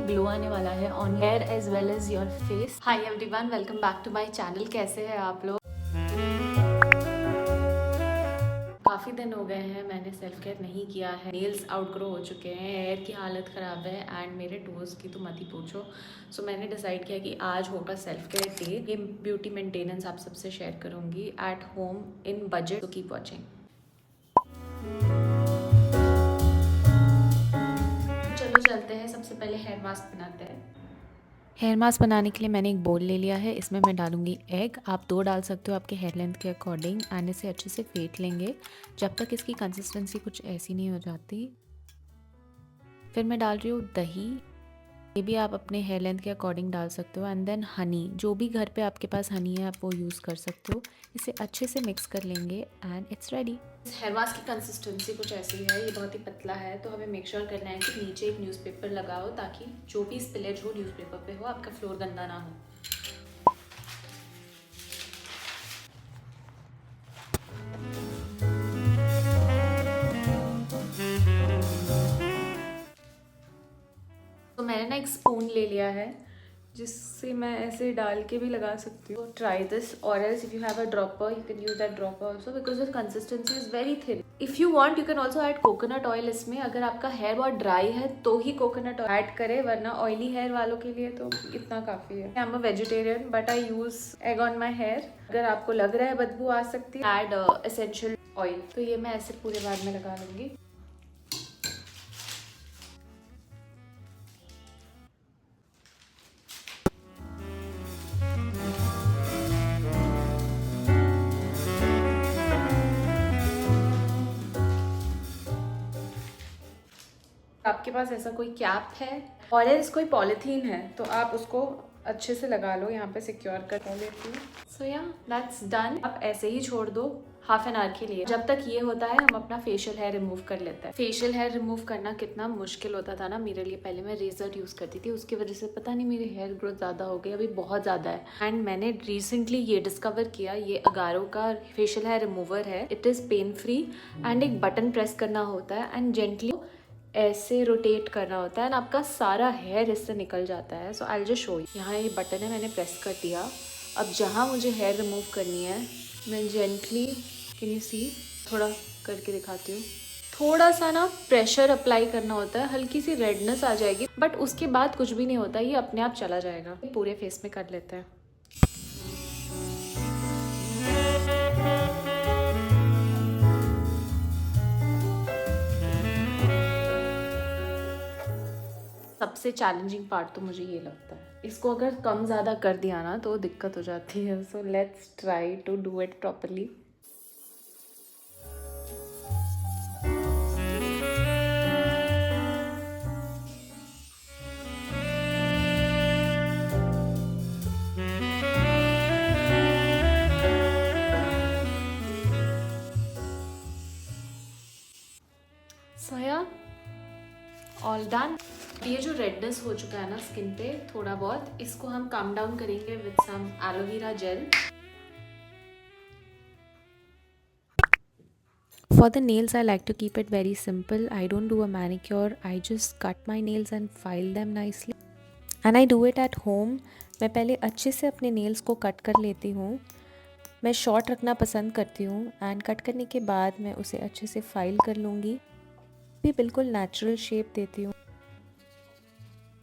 Glow आने वाला है on hair as well as your face. Hi everyone, welcome back to my channel. कैसे हैं आप लोग? काफ़ी दिन हो गए हैं मैंने सेल्फ केयर नहीं किया है। नेल्स आउटग्रो हो चुके हैं, हेयर की हालत ख़राब है एंड मेरे टोज़ की तो मत ही पूछो। सो मैंने डिसाइड किया कि आज होगा सेल्फ केयर डे। ये ब्यूटी मेंटेनेंस आप सबसे शेयर करूँगी एट होम इन बजट, तो कीप वॉचिंग। चलो चलते हैं, सबसे पहले हेयर मास्क बनाते हैं। हेयर मास्क बनाने के लिए मैंने एक बोल ले लिया है, इसमें मैं डालूंगी एग। आप 2 डाल सकते हो आपके हेयर लेंथ के अकॉर्डिंग एंड इसे अच्छे से फेंट लेंगे जब तक इसकी कंसिस्टेंसी कुछ ऐसी नहीं हो जाती। फिर मैं डाल रही हूँ दही, ये भी आप अपने हेयर लेंथ के अकॉर्डिंग डाल सकते हो। एंड देन हनी, जो भी घर पे आपके पास हनी है आप वो यूज़ कर सकते हो। इसे अच्छे से मिक्स कर लेंगे एंड इट्स रेडी। इस हेयर मास्क की कंसिस्टेंसी कुछ ऐसी है, ये बहुत ही पतला है, तो हमें मेक श्योर करना है कि नीचे एक न्यूज़पेपर लगाओ ताकि जो भी स्पिलेज हो न्यूज़पेपर पे हो, आपका फ्लोर गंदा ना हो। तो मैंने ना एक स्पून ले लिया है जिससे मैं ऐसे डाल के भी लगा सकती हूँ। ट्राई दिस, और else if you have a dropper you can use that dropper also because the consistency is very thin. If you want you can also add coconut oil इसमें। अगर आपका हेयर बहुत ड्राई है तो ही coconut oil add करें, वरना oily hair वालों के लिए तो इतना काफ़ी है। I am a vegetarian but I use egg on my hair. अगर आपको लग रहा है बदबू आ सकती है, ऐड एसेंशियल ऑयल। तो ये मैं ऐसे पूरे बार में लगा लूंगी। आपके पास ऐसा कोई कैप है और एल्स कोई पॉलीथीन है तो आप उसको अच्छे से लगा लो, यहाँ पे सिक्योर कर लेती हूँ। सो या दैट्स डन। आप ऐसे ही छोड़ दो हाफ एन आवर के लिए। जब तक ये होता है हम अपना फेशियल हेयर रिमूव कर लेते हैं। फेशियल हेयर रिमूव करना कितना मुश्किल होता था ना मेरे लिए। पहले मैं रेजर यूज़ करती थी, उसकी वजह से पता नहीं मेरी हेयर ग्रोथ ज़्यादा हो गई, अभी बहुत ज़्यादा है। एंड मैंने रिसेंटली ये डिस्कवर किया, ये अगारो का फेशियल हेयर रिमूवर है। It is pain free and एक बटन प्रेस करना होता है एंड जेंटली ऐसे रोटेट करना होता है एंड आपका सारा हेयर इससे निकल जाता है। So I will just show you. यहाँ ये बटन है, मैंने प्रेस कर दिया। अब जहाँ मुझे हेयर रिमूव करनी है मैं जेंटली, कैन यू सी, थोड़ा करके दिखाती हूँ। थोड़ा सा ना प्रेशर अप्लाई करना होता है, हल्की सी रेडनेस आ जाएगी बट उसके बाद कुछ भी नहीं होता, ये अपने आप चला जाएगा। पूरे फेस में कर लेते हैं। सबसे चैलेंजिंग पार्ट तो मुझे ये लगता है, इसको अगर कम ज़्यादा कर दिया ना तो दिक्कत हो जाती है। So let's try to do it properly. So yeah all done. ये जो रेडनेस हो चुका है ना स्किन पे थोड़ा बहुत, इसको हम काम डाउन करेंगे with some aloe vera gel. For the nails, I like to keep it very simple. I don't do a manicure. I just cut my nails and file them nicely. And I do it at home. मैं पहले अच्छे से अपने nails को cut कर लेती हूँ। मैं शॉर्ट रखना पसंद करती हूँ एंड कट करने के बाद मैं उसे अच्छे से फाइल कर लूँगी, भी बिल्कुल नेचुरल शेप देती हूँ।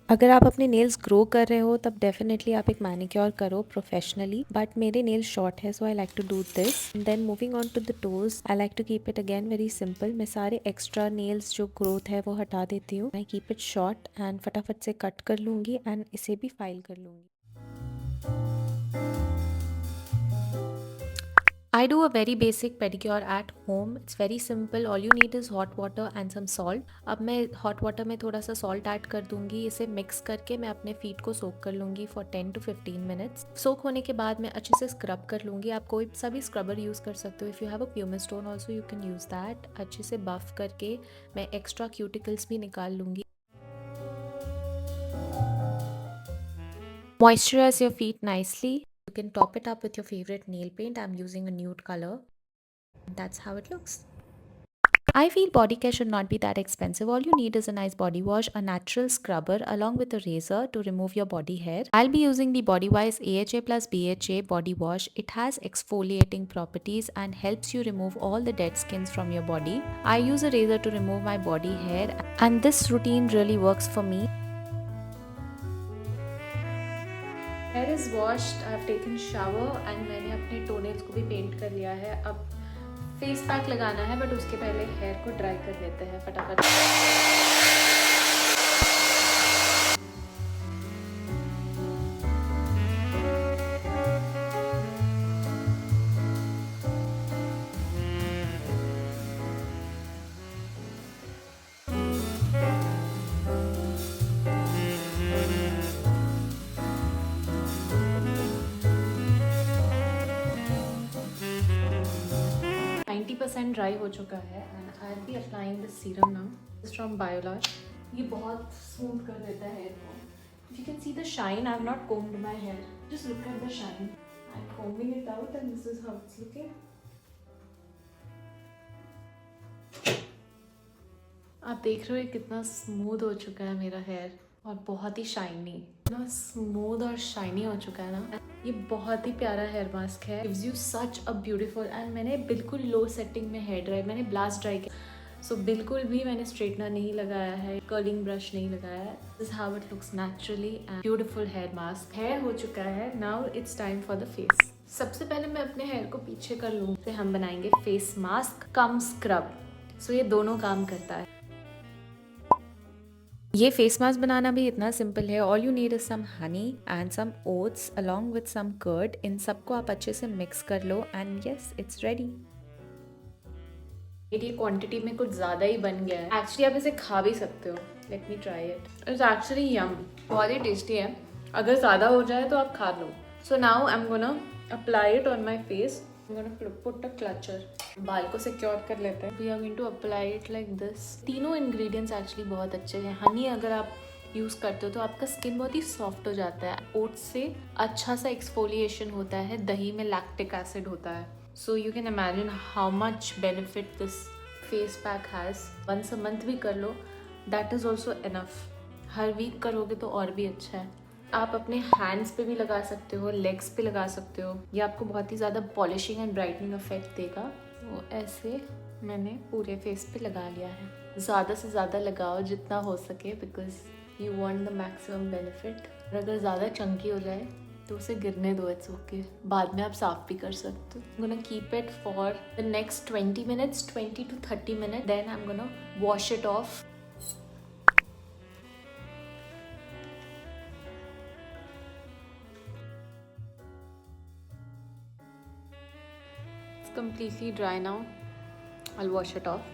अगर आप अपने नेल्स ग्रो कर रहे हो तब डेफिनेटली आप एक मैनिक्योर करो प्रोफेशनली, बट मेरे नेल्स शॉर्ट है so I like to do this. Then moving on to the toes, I like to keep it again very simple. मैं सारे एक्स्ट्रा नेल्स जो ग्रोथ है वो हटा देती हूँ। I keep it short and फटाफट से कट कर लूँगी एंड इसे भी फाइल कर लूँगी। I do a very basic pedicure at home. It's very simple. All you need is hot water and some salt. अब मैं hot water में थोड़ा सा salt ऐड कर दूंगी। इसे मिक्स करके मैं अपने फीट को सोक कर लूँगी for 10 to 15 minutes. सोक होने के बाद मैं अच्छे से स्क्रब कर लूँगी। आप कोई सा भी स्क्रबर यूज़ कर सकते हो। If you have a pumice stone also you can use that. अच्छे से बफ करके मैं एक्स्ट्रा क्यूटिकल्स भी निकाल लूँगी। Moisturize your feet nicely. You can top it up with your favorite nail paint. I'm using a nude color. That's how it looks. I feel body care should not be that expensive. All you need is a nice body wash, a natural scrubber, along with a razor to remove your body hair. I'll be using the Bodywise AHA plus BHA body wash. It has exfoliating properties and helps you remove all the dead skins from your body. I use a razor to remove my body hair, and this routine really works for me. Here is washed, I have taken shower and मैंने अपने toenails को भी paint कर लिया है. अब face pack लगाना है, बट उसके पहले हेयर को ड्राई कर लेते हैं फटाफट. 90% ड्राई हो चुका है and I be applying this serum now from Biolage. ये बहुत स्मूथ कर देता है हेयर को. If you can see the shine, I have not combed my hair, just look at the shine. I am combing it out and this is how it's looking. आप देख रहे हो कितना स्मूथ हो चुका है मेरा हेयर और बहुत ही शाइनी. इतना स्मूथ और शाइनी हो चुका है ना. ये बहुत ही प्यारा हेयर मास्क है. Gives you such a beautiful. And मैंने बिल्कुल लो सेटिंग में हेयर ड्राई, मैंने ब्लास्ट ड्राई किया. सो बिल्कुल भी मैंने स्ट्रेटनर नहीं लगाया है, कर्लिंग ब्रश नहीं लगाया है. This is how it looks naturally and beautiful hair mask. Hair हो चुका है. Now it's time for the face. सबसे पहले मैं अपने हेयर को पीछे कर लूँ, फिर हम बनाएंगे फेस मास्क कम स्क्रब. सो ये दोनों काम करता है. ये फेस मास्क बनाना भी इतना सिंपल है. All you need is some honey and some oats along with some curd. इन सबको आप अच्छे से मिक्स कर लो एंड यस, इट्स रेडी. मेरी क्वांटिटी में कुछ ज़्यादा ही बन गया है. एक्चुअली आप इसे खा भी सकते हो. Let me try it. It's actually yum. बहुत ही टेस्टी है. अगर ज़्यादा हो जाए तो आप खा लो. So now I am gonna apply it on my face. I'm gonna put a clutcher. बाल को सिक्योर कर लेते हैं. We are going to apply it like this. तीनों इंग्रेडिएंट्स एक्चुअली बहुत अच्छे हैं. हनी अगर आप यूज़ करते हो तो आपका स्किन बहुत ही सॉफ्ट हो जाता है. ओट्स से अच्छा सा एक्सफोलिएशन होता है. दही में लैक्टिक एसिड होता है. So you can imagine how much benefit this face pack has. Once a month भी कर लो, दैट इज़ ऑल्सो इनफ. हर वीक करोगे तो और भी अच्छा है. आप अपने हैंड्स पे भी लगा सकते हो, लेग्स पे लगा सकते हो. ये आपको बहुत ही ज़्यादा पॉलिशिंग एंड ब्राइटनिंग इफेक्ट देगा. तो ऐसे मैंने पूरे फेस पे लगा लिया है. ज़्यादा से ज़्यादा लगाओ जितना हो सके, because you want the maximum benefit. और अगर ज़्यादा चंकी हो जाए तो उसे गिरने दो. It's okay. बाद में आप साफ भी कर सकते हो. I am gonna keep it for the next 20 minutes, 20 to 30 minute. Then I am gonna wash it off. Completely dry now. I'll wash it off.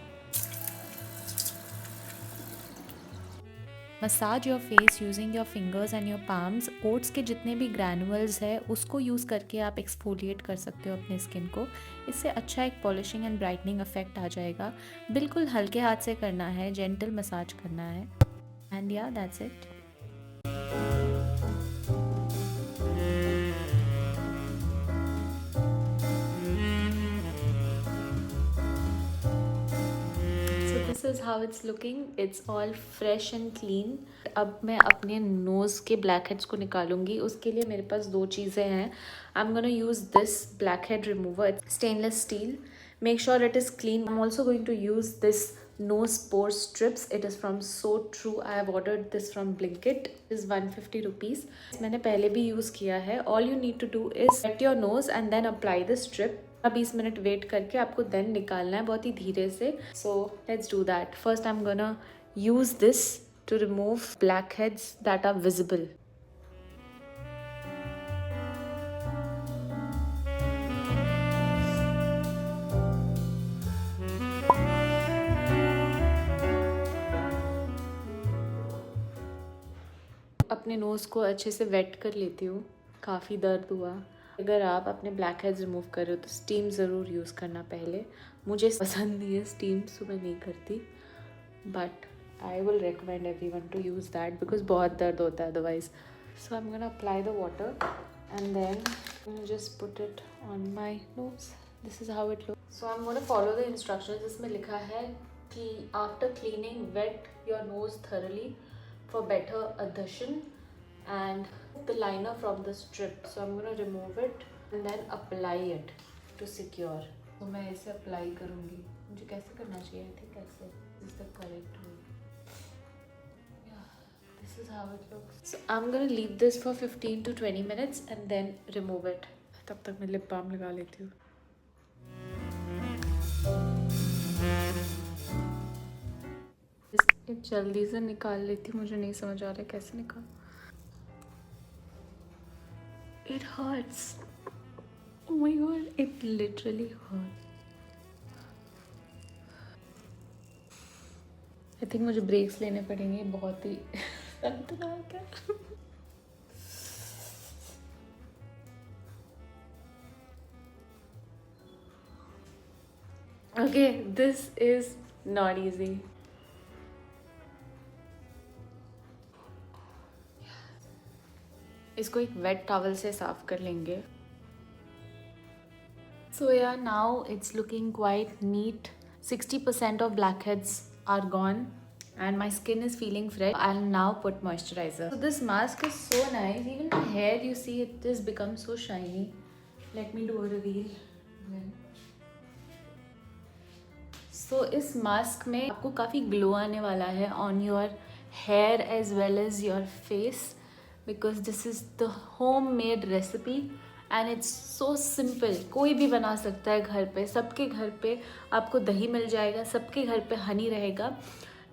Massage your face using your fingers and your palms. Oats के जितने भी granules है उसको use करके आप exfoliate कर सकते हो अपने स्किन को. इससे अच्छा एक पॉलिशिंग एंड ब्राइटनिंग इफेक्ट आ जाएगा. बिल्कुल हल्के हाथ से करना है, जेंटल मसाज करना है. एंड या that's it. This is how it's looking. It's all fresh and clean. अब मैं अपने नोज़ के ब्लैक हेड्स को निकालूंगी. उसके लिए मेरे पास दो चीज़ें हैं. I am gonna use this blackhead remover. It's stainless steel. Make sure it is clean. I am also going to use this nose pore strips. It is from So True. I have ordered this from Blinkit. It is 150 rupees. मैंने पहले भी use किया है. All you need to do is wet your nose and then apply the strip. 20 minute wait करके आपको then निकालना है बहुत ही धीरे से. So let's do that. First I'm gonna use this to remove blackheads that are visible. अपने nose को अच्छे से वेट कर लेती हूँ. काफ़ी दर्द हुआ. अगर आप अपने ब्लैक हेड्स रिमूव कर रहे हो तो स्टीम ज़रूर यूज़ करना पहले. मुझे पसंद नहीं है स्टीम, सो मैं नहीं करती. But I will recommend everyone to use that because बहुत दर्द होता है otherwise. So I am gonna apply the water and then just put it on my nose. This is how it look. So I am gonna follow the instructions. इसमें लिखा है after cleaning, wet your nose thoroughly for better adhesion and the liner from the strip. So I'm going to remove it and then apply it to secure. तो मैं ऐसे apply करूँगी. मुझे कैसे करना चाहिए? I think ऐसे is the correct way. Yeah, this is how it looks. So I'm gonna leave this for 15 to 20 minutes and then remove it. तब तक मैं लिप बाम लगा लेती हूँ. इसको जल्दी से निकाल लेती हूँ. मुझे नहीं समझ आ रहा है कैसे निकाल. It hurts. Oh my god, it literally hurts. I think मुझे ब्रेक्स लेने पड़ेंगे. बहुत ही खतरनाक है. Okay, this is not easy. इसको एक वेट टॉवल से साफ कर लेंगे. So yeah, now it's looking quite neat. 60% of blackheads are gone and my skin is feeling fresh. I'll now put moisturizer. So this mask is so nice. Even my hair, you see, it has become so shiny. Let me do a reveal. So इस mask में आपको काफ़ी glow आने वाला है on your hair as well as your face because this is the homemade recipe. And it's so simple. कोई भी बना सकता है घर पे. सबके घर पे आपको दही मिल जाएगा. सबके घर पे हनी रहेगा.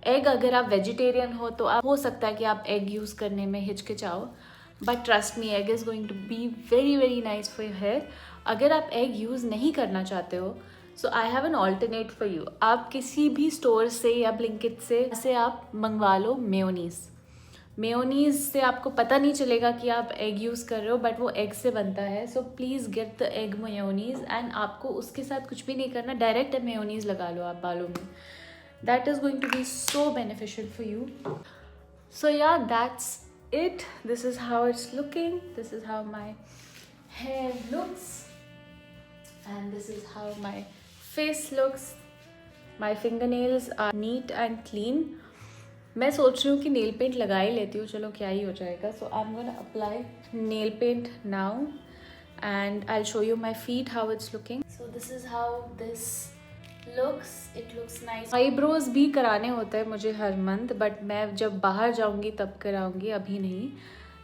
एग, अगर आप वेजिटेरियन हो तो आप हो सकता है कि आप एग यूज़ करने में हिचकिचाओ, but trust me, egg is going to be very very nice for your hair. अगर आप एग यूज़ नहीं करना चाहते हो so I have an alternate for you. आप किसी भी स्टोर से या ब्लिंकिट से आप मंगवा लो मेयोनीज़. मेयोनीज़ से आपको पता नहीं चलेगा कि आप एग यूज़ कर रहे हो, बट वो एग से बनता है. So please get the egg mayonnaise and आपको उसके साथ कुछ भी नहीं करना. डायरेक्ट मेयोनीज़ लगा लो आप बालों में. That is going to be so beneficial for you. So yeah, that's it. This is how it's looking. This is how my hair looks and this is how my face looks. My finger nails are neat and clean. मैं सोच रही हूँ कि nail paint लगा ही लेती हूँ. चलो क्या ही हो जाएगा. So I am gonna apply nail paint now and I will show you my feet how it's looking. So this is how this looks. It looks nice. Eyebrows भी कराने होता है मुझे हर मंथ, बट मैं जब बाहर जाऊँगी तब कराऊँगी, अभी नहीं.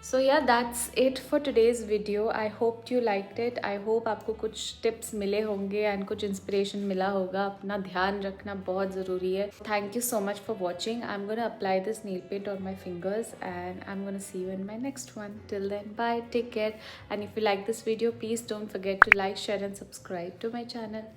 सो yeah, that's it for today's video. I hope you liked it. I hope आपको कुछ टिप्स मिले होंगे एंड कुछ इंस्पिरेशन मिला होगा. अपना ध्यान रखना बहुत ज़रूरी है. Thank you so much for watching. I am gonna apply this nail paint on my fingers and I am gonna see you in my next one. Till then, bye, take care. And if you like this video, please don't forget to like, share and subscribe to my channel.